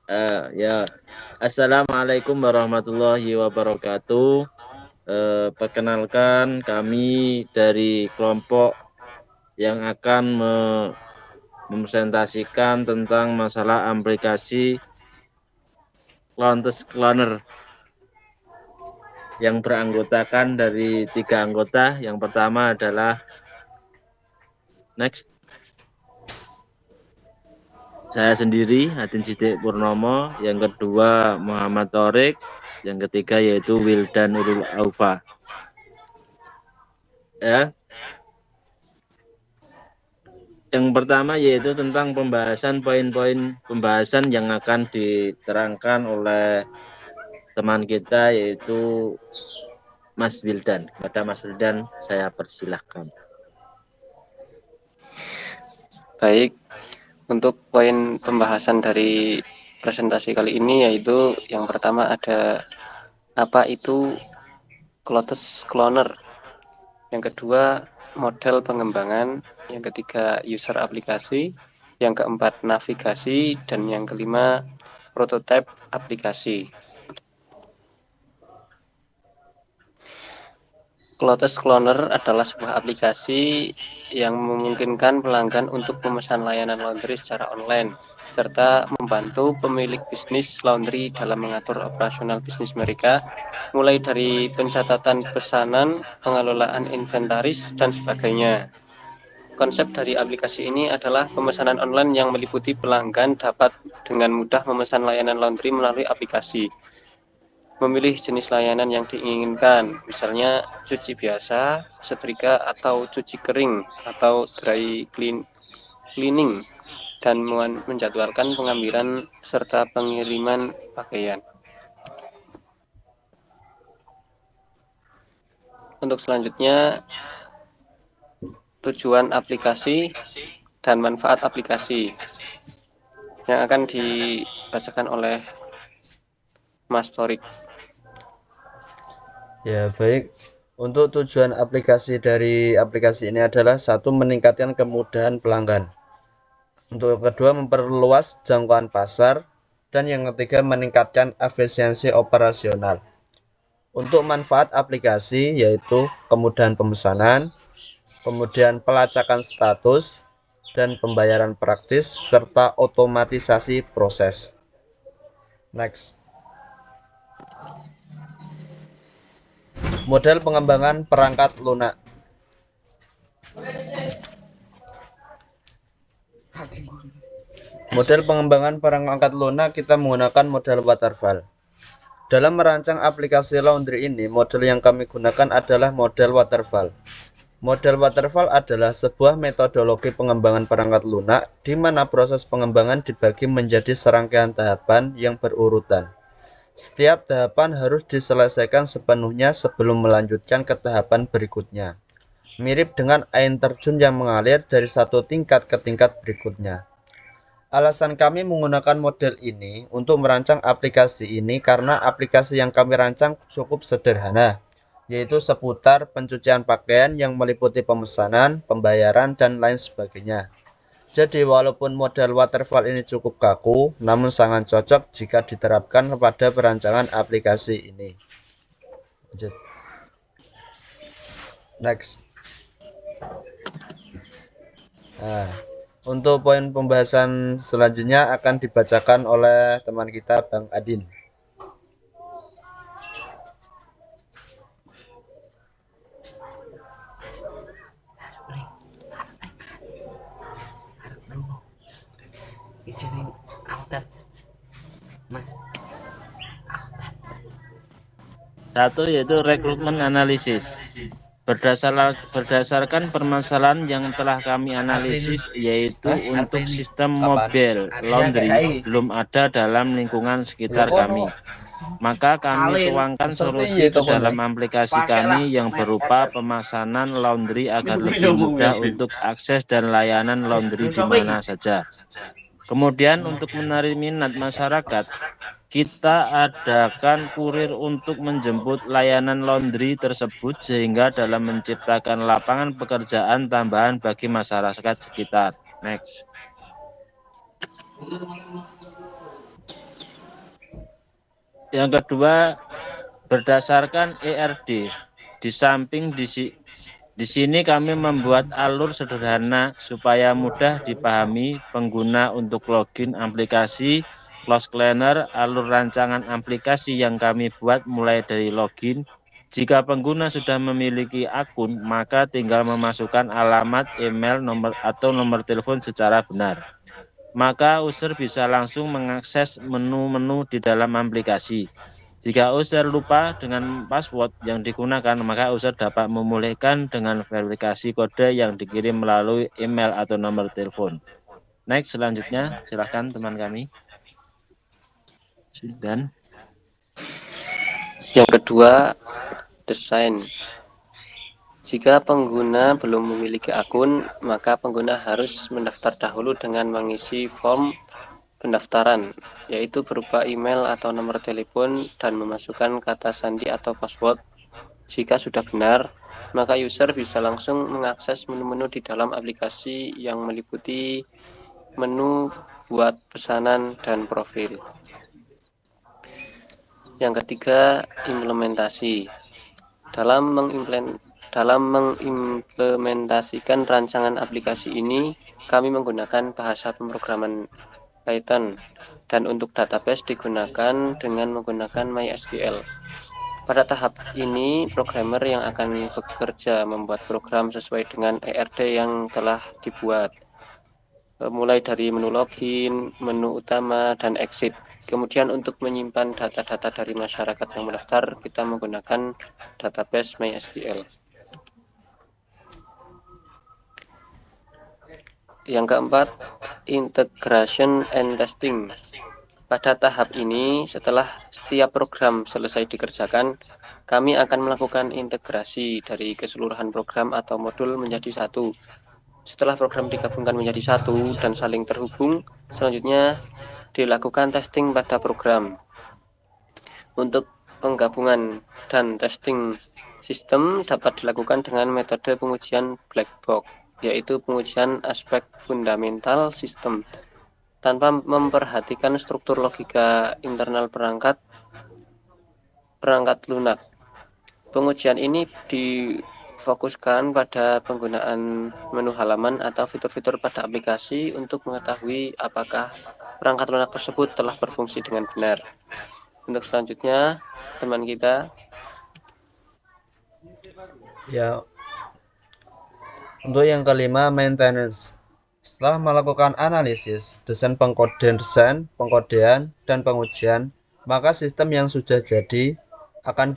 Ya, Assalamualaikum warahmatullahi wabarakatuh. Perkenalkan kami dari kelompok yang akan mempresentasikan tentang masalah aplikasi Lontes Cloner yang beranggotakan dari 3 anggota. Yang pertama adalah saya sendiri, Hadin Sidik Purnomo. Yang kedua Muhammad Torik. Yang ketiga yaitu Wildan Nurul Aufa. Ya, yang pertama yaitu tentang pembahasan poin-poin pembahasan yang akan diterangkan oleh teman kita yaitu Mas Wildan. Kepada Mas Wildan saya persilahkan. Baik, untuk poin pembahasan dari presentasi kali ini yaitu yang pertama ada apa itu Lotus Cloner, yang kedua model pengembangan, yang ketiga user aplikasi, yang keempat navigasi, dan yang kelima prototype aplikasi. Lotus Cloner adalah sebuah aplikasi yang memungkinkan pelanggan untuk memesan layanan laundry secara online, serta membantu pemilik bisnis laundry dalam mengatur operasional bisnis mereka, mulai dari pencatatan pesanan, pengelolaan inventaris, dan sebagainya. Konsep dari aplikasi ini adalah pemesanan online yang meliputi pelanggan dapat dengan mudah memesan layanan laundry melalui aplikasi, memilih jenis layanan yang diinginkan, misalnya cuci biasa, setrika, atau cuci kering, atau dry cleaning, dan menjadwalkan pengambilan serta pengiriman pakaian. Untuk selanjutnya, tujuan aplikasi dan manfaat aplikasi yang akan dibacakan oleh Mas Torik. Ya, baik. Untuk tujuan aplikasi dari aplikasi ini adalah satu, meningkatkan kemudahan pelanggan. Untuk kedua, memperluas jangkauan pasar. Dan yang ketiga, meningkatkan efisiensi operasional. Untuk manfaat aplikasi yaitu kemudahan pemesanan, kemudian pelacakan status, dan pembayaran praktis, serta otomatisasi proses. Next. Model pengembangan perangkat lunak. Model pengembangan perangkat lunak kita menggunakan model waterfall. Dalam merancang aplikasi laundry ini, model yang kami gunakan adalah model waterfall. Model waterfall adalah sebuah metodologi pengembangan perangkat lunak di mana proses pengembangan dibagi menjadi serangkaian tahapan yang berurutan. Setiap tahapan harus diselesaikan sepenuhnya sebelum melanjutkan ke tahapan berikutnya. Mirip dengan air terjun yang mengalir dari satu tingkat ke tingkat berikutnya. Alasan kami menggunakan model ini untuk merancang aplikasi ini karena aplikasi yang kami rancang cukup sederhana, yaitu seputar pencucian pakaian yang meliputi pemesanan, pembayaran, dan lain sebagainya. Jadi walaupun model waterfall ini cukup kaku, namun sangat cocok jika diterapkan pada perancangan aplikasi ini. Lanjut. Next. Nah, untuk poin pembahasan selanjutnya akan dibacakan oleh teman kita Bang Adin. Satu yaitu rekrutmen analisis. Berdasarkan permasalahan yang telah kami analisis, yaitu untuk sistem mobile laundry belum ada dalam lingkungan sekitar kami. Maka kami tuangkan solusi ke dalam aplikasi kami yang berupa pemesanan laundry agar lebih mudah untuk akses dan layanan laundry di mana saja. Kemudian untuk menarik minat masyarakat, kita adakan kurir untuk menjemput layanan laundry tersebut sehingga dalam menciptakan lapangan pekerjaan tambahan bagi masyarakat sekitar. Next. Yang kedua, berdasarkan ERD. Di samping di sini kami membuat alur sederhana supaya mudah dipahami pengguna untuk login aplikasi, close cleaner, alur rancangan aplikasi yang kami buat mulai dari login. Jika pengguna sudah memiliki akun, maka tinggal memasukkan alamat, email, atau nomor telepon secara benar. Maka user bisa langsung mengakses menu-menu di dalam aplikasi. Jika user lupa dengan password yang digunakan, maka user dapat memulihkan dengan verifikasi kode yang dikirim melalui email atau nomor telepon. Next, selanjutnya silakan teman kami. Dan yang kedua, desain. Jika pengguna belum memiliki akun, maka pengguna harus mendaftar dahulu dengan mengisi form pendaftaran, yaitu berupa email atau nomor telepon dan memasukkan kata sandi atau password. Jika sudah benar, maka user bisa langsung mengakses menu-menu di dalam aplikasi yang meliputi menu buat pesanan dan profil. Yang ketiga, implementasi. Dalam mengimplementasikan rancangan aplikasi ini, kami menggunakan bahasa pemrograman Python, dan untuk database digunakan dengan menggunakan MySQL. Pada tahap ini, programmer yang akan bekerja membuat program sesuai dengan ERD yang telah dibuat, mulai dari menu login, menu utama, dan exit. Kemudian untuk menyimpan data-data dari masyarakat yang mendaftar, kita menggunakan database MySQL. Yang keempat, integration and testing. Pada tahap ini, setelah setiap program selesai dikerjakan, kami akan melakukan integrasi dari keseluruhan program atau modul menjadi satu. Setelah program digabungkan menjadi satu dan saling terhubung, selanjutnya dilakukan testing pada program. Untuk penggabungan dan testing sistem dapat dilakukan dengan metode pengujian black box, yaitu pengujian aspek fundamental sistem tanpa memperhatikan struktur logika internal perangkat lunak. Pengujian ini difokuskan pada penggunaan menu halaman atau fitur-fitur pada aplikasi untuk mengetahui apakah perangkat lunak tersebut telah berfungsi dengan benar. Untuk selanjutnya, teman kita. Ya, untuk yang kelima, maintenance. Setelah melakukan analisis, desain, pengkodean, dan pengujian, maka sistem yang sudah jadi akan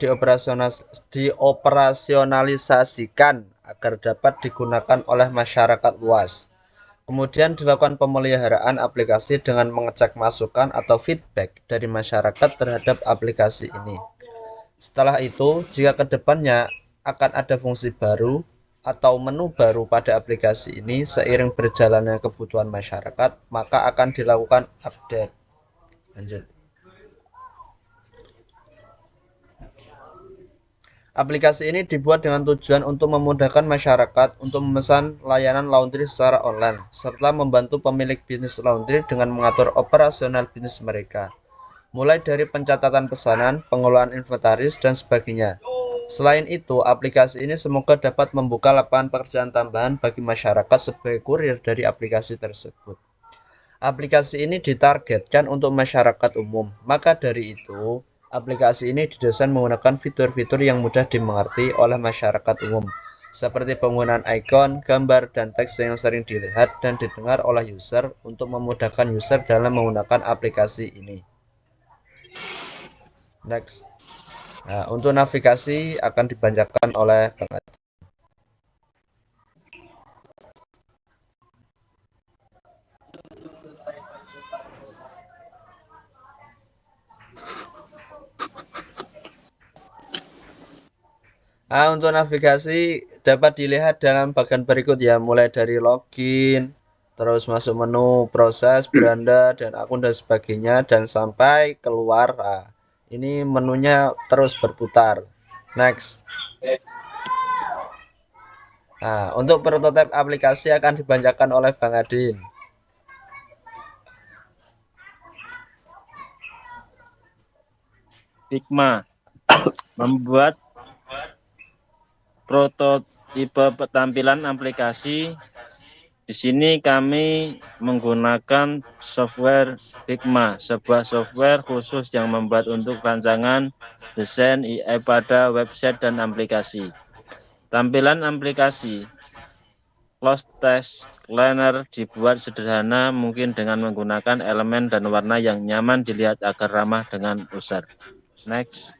dioperasionalisasikan agar dapat digunakan oleh masyarakat luas. Kemudian dilakukan pemeliharaan aplikasi dengan mengecek masukan atau feedback dari masyarakat terhadap aplikasi ini. Setelah itu, jika kedepannya akan ada fungsi baru atau menu baru pada aplikasi ini seiring berjalannya kebutuhan masyarakat, maka akan dilakukan update. Lanjut. Aplikasi ini dibuat dengan tujuan untuk memudahkan masyarakat untuk memesan layanan laundry secara online, serta membantu pemilik bisnis laundry dengan mengatur operasional bisnis mereka, mulai dari pencatatan pesanan, pengelolaan inventaris, dan sebagainya. Selain itu, aplikasi ini semoga dapat membuka lapangan pekerjaan tambahan bagi masyarakat sebagai kurir dari aplikasi tersebut. Aplikasi ini ditargetkan untuk masyarakat umum, maka dari itu, aplikasi ini didesain menggunakan fitur-fitur yang mudah dimengerti oleh masyarakat umum, seperti penggunaan ikon, gambar, dan teks yang sering dilihat dan didengar oleh user untuk memudahkan user dalam menggunakan aplikasi ini. Next. Nah, untuk navigasi akan dibacakan oleh Bang Adi. Untuk navigasi dapat dilihat dalam bagian berikut ya, mulai dari login, terus masuk menu, proses, beranda, dan akun dan sebagainya, dan sampai keluar. Ini menunya terus berputar. Next. Untuk prototipe aplikasi akan dibacakan oleh Bang Adin. Figma. Membuat prototipe tampilan aplikasi. Di sini kami menggunakan software Figma, sebuah software khusus yang membuat untuk rancangan desain AI pada website dan aplikasi. Tampilan aplikasi Close Text Cleaner dibuat sederhana mungkin dengan menggunakan elemen dan warna yang nyaman dilihat agar ramah dengan user. Next.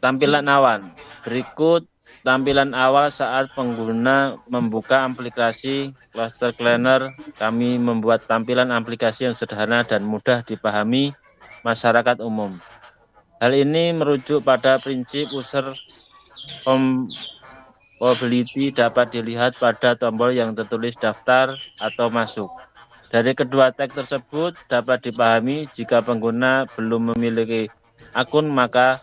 Tampilan awan. Berikut tampilan awal saat pengguna membuka aplikasi Cluster Cleaner. Kami membuat tampilan aplikasi yang sederhana dan mudah dipahami masyarakat umum. Hal ini merujuk pada prinsip user compatibility dapat dilihat pada tombol yang tertulis daftar atau masuk. Dari kedua tag tersebut dapat dipahami jika pengguna belum memiliki akun maka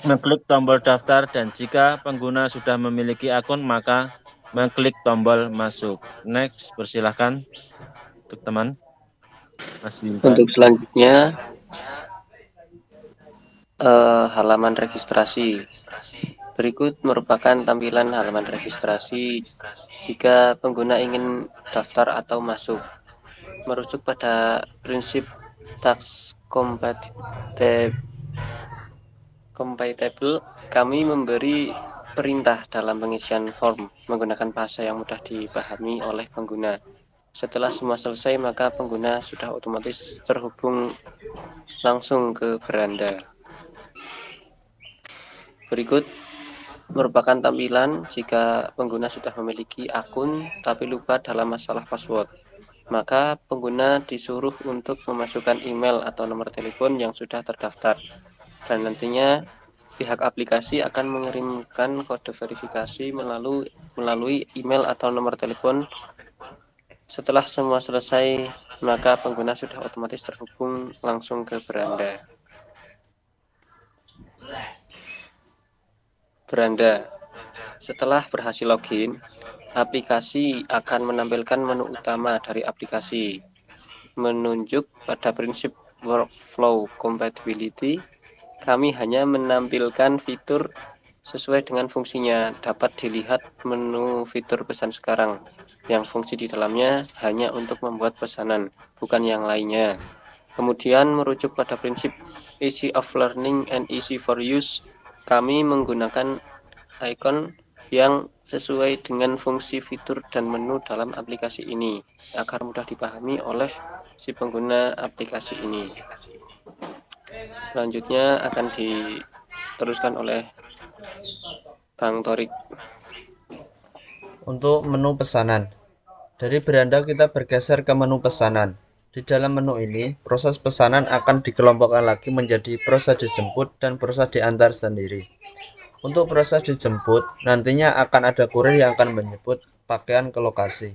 mengklik tombol daftar, dan jika pengguna sudah memiliki akun maka mengklik tombol masuk. Next, persilahkan untuk teman Mas Yuda. Untuk selanjutnya halaman registrasi. Berikut merupakan tampilan halaman registrasi jika pengguna ingin daftar atau masuk. Merujuk pada prinsip tax compatible, kami memberi perintah dalam pengisian form menggunakan bahasa yang mudah dipahami oleh pengguna. Setelah semua selesai, maka pengguna sudah otomatis terhubung langsung ke beranda. Berikut merupakan tampilan jika pengguna sudah memiliki akun tapi lupa dalam masalah password. Maka pengguna disuruh untuk memasukkan email atau nomor telepon yang sudah terdaftar. Dan nantinya pihak aplikasi akan mengirimkan kode verifikasi melalui email atau nomor telepon. Setelah semua selesai, maka pengguna sudah otomatis terhubung langsung ke beranda. Setelah berhasil login, aplikasi akan menampilkan menu utama dari aplikasi. Menunjuk pada prinsip workflow compatibility, kami hanya menampilkan fitur sesuai dengan fungsinya. Dapat dilihat menu fitur pesan sekarang, yang fungsi di dalamnya hanya untuk membuat pesanan, bukan yang lainnya. Kemudian merujuk pada prinsip easy of learning and easy for use, kami menggunakan ikon yang sesuai dengan fungsi fitur dan menu dalam aplikasi ini agar mudah dipahami oleh si pengguna aplikasi ini. Selanjutnya akan diteruskan oleh Bang Torik. Untuk menu pesanan. Dari beranda kita bergeser ke menu pesanan. Di dalam menu ini, proses pesanan akan dikelompokkan lagi menjadi proses dijemput dan proses diantar sendiri. Untuk proses dijemput, nantinya akan ada kurir yang akan menjemput pakaian ke lokasi.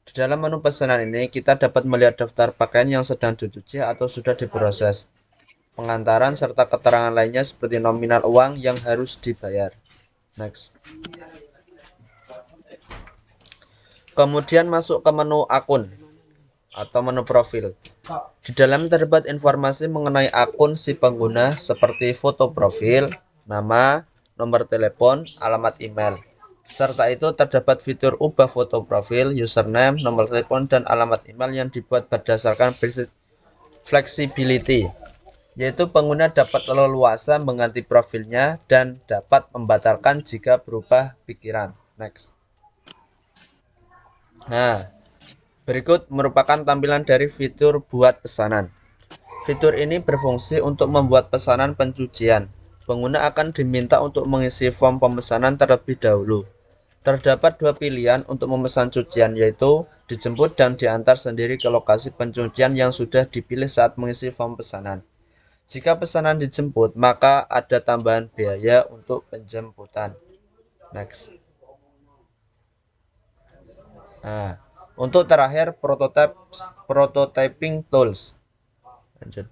Di dalam menu pesanan ini, kita dapat melihat daftar pakaian yang sedang dicuci atau sudah diproses, pengantaran, serta keterangan lainnya seperti nominal uang yang harus dibayar. Next. Kemudian masuk ke menu akun atau menu profil. Di dalam terdapat informasi mengenai akun si pengguna seperti foto profil, nama, nomor telepon, alamat email. Serta itu terdapat fitur ubah foto profil, username, nomor telepon, dan alamat email yang dibuat berdasarkan prinsip flexibility, yaitu pengguna dapat leluasa mengganti profilnya dan dapat membatalkan jika berubah pikiran. Next. Nah, berikut merupakan tampilan dari fitur buat pesanan. Fitur ini berfungsi untuk membuat pesanan pencucian. Pengguna akan diminta untuk mengisi form pemesanan terlebih dahulu. Terdapat dua pilihan untuk memesan cucian, yaitu dijemput dan diantar sendiri ke lokasi pencucian yang sudah dipilih saat mengisi form pesanan. Jika pesanan dijemput, maka ada tambahan biaya untuk penjemputan. Next. Nah, untuk terakhir prototyping tools. Lanjut.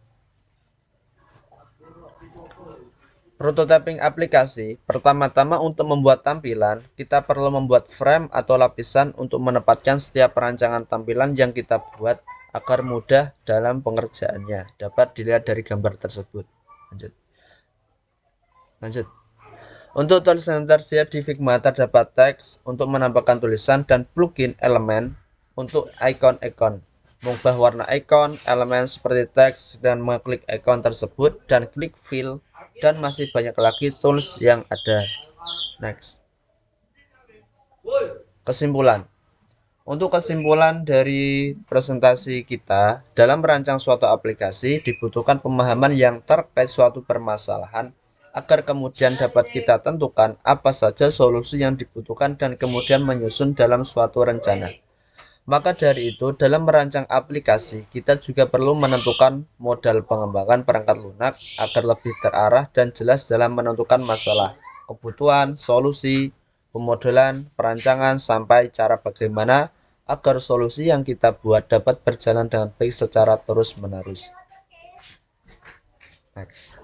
Prototyping aplikasi, pertama-tama untuk membuat tampilan, kita perlu membuat frame atau lapisan untuk menempatkan setiap perancangan tampilan yang kita buat agar mudah dalam pengerjaannya. Dapat dilihat dari gambar tersebut. Lanjut. Untuk tools yang tersedia di Figma terdapat teks untuk menambahkan tulisan dan plugin elemen untuk ikon-ikon. Mengubah warna ikon, elemen seperti teks dan mengklik ikon tersebut dan klik fill, dan masih banyak lagi tools yang ada. Next. Kesimpulan. Untuk kesimpulan dari presentasi kita, dalam merancang suatu aplikasi dibutuhkan pemahaman yang terkait suatu permasalahan agar kemudian dapat kita tentukan apa saja solusi yang dibutuhkan dan kemudian menyusun dalam suatu rencana. Maka dari itu, dalam merancang aplikasi, kita juga perlu menentukan modal pengembangan perangkat lunak agar lebih terarah dan jelas dalam menentukan masalah, kebutuhan, solusi, pemodelan, perancangan, sampai cara bagaimana agar solusi yang kita buat dapat berjalan dengan baik secara terus-menerus. Next.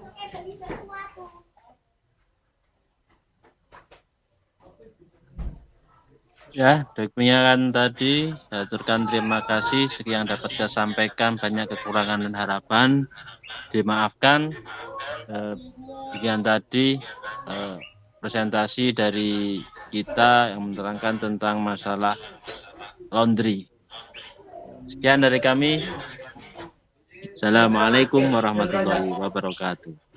Ya, demikian tadi. Saya aturkan terima kasih. Sekian dapat saya sampaikan, banyak kekurangan dan harapan. Dimaafkan. Demikian tadi presentasi dari kita yang menerangkan tentang masalah laundry. Sekian dari kami. Assalamualaikum warahmatullahi wabarakatuh.